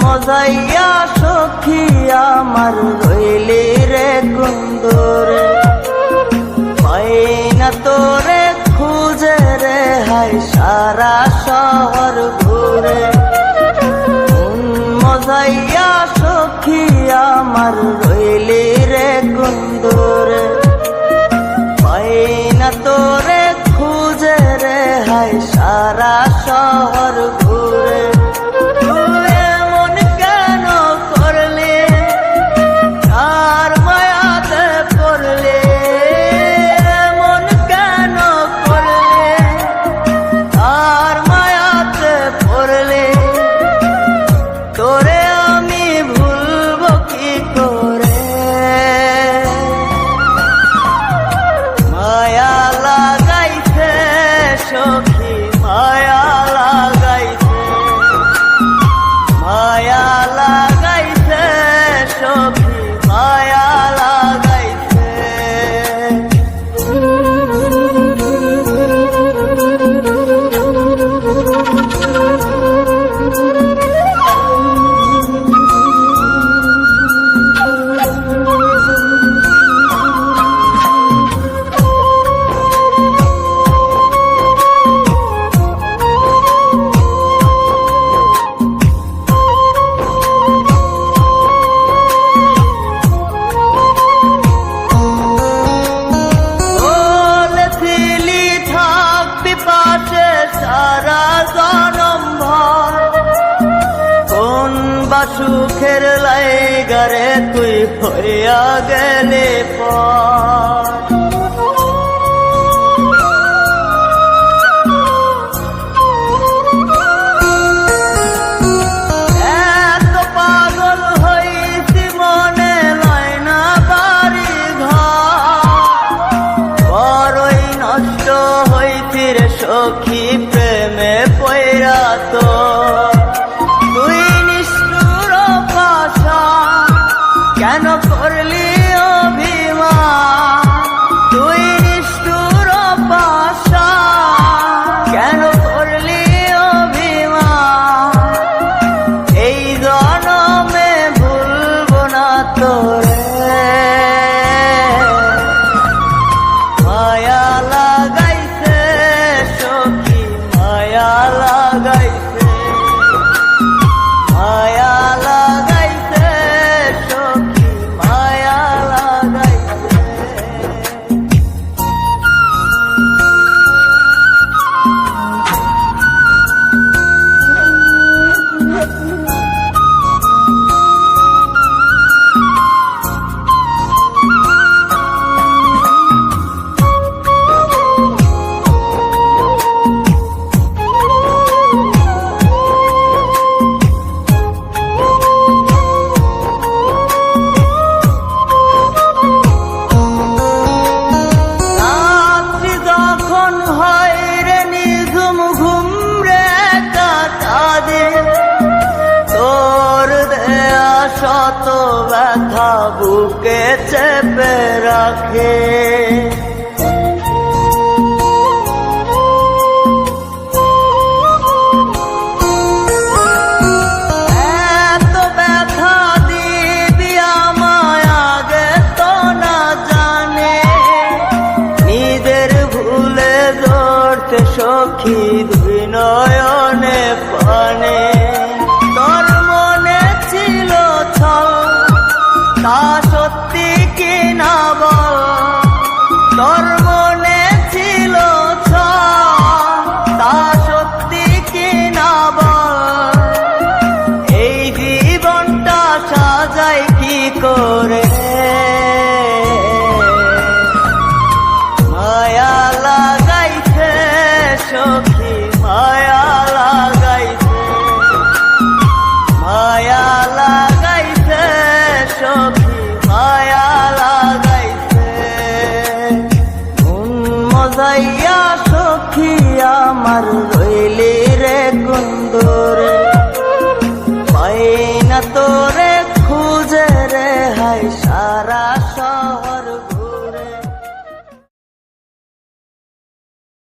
মজাইয়া সখী আমার রইলি রে কুন্দরে, পাই না তোরে খুঁজে রে হাই সারা শহর ঘুরে। মজাইয়া সখী আমার রইলি রে কুন্দরে, পাই না তোরে খুঁজে রে হাই সারা শহর ঘুরে। সখী মায়া লাগাইছে, মায়া লাগাইছে সখী মায়া লাগাইছে। সারা জনম ভর কোন বা সুখের লাইগারে তুই হইয়া গেলে পর। এত পাগল হইছি মনে লয় না বাড়ি ঘর, বড়ই নষ্ট হইছি রে সখী প্রেমে পয়রা তো। তুই নিষ্ঠুর পাশান কেন করলি অভিমান, তুই নিষ্ঠুর পাশান কেন করলি অভিমান। এই জনমে ভুলবো না তোরে, মায়া লাগাইছে সখী মায়া লাগাইছে, মায়া লাগাইছে সখী মায়া লাগাইছে। শত ব্যথা বুকে চেপে রাখে, এত ব্যথা দিবি আমায় আগে তো না জানে। নিজের ভুলে ধরতে সখী দুই নয়নে পানে। তা সত্যি কি না বল, তোর মনে ছিল তা সত্যি কি না বল। এই জীবনটা সাজাই কি করে, মায়া লাগাইছে সখী মায়া লাগাইছে, মায়া লাগাইছে সখী মায়া লাগাইছে। মন মজাইয়া সখী আমার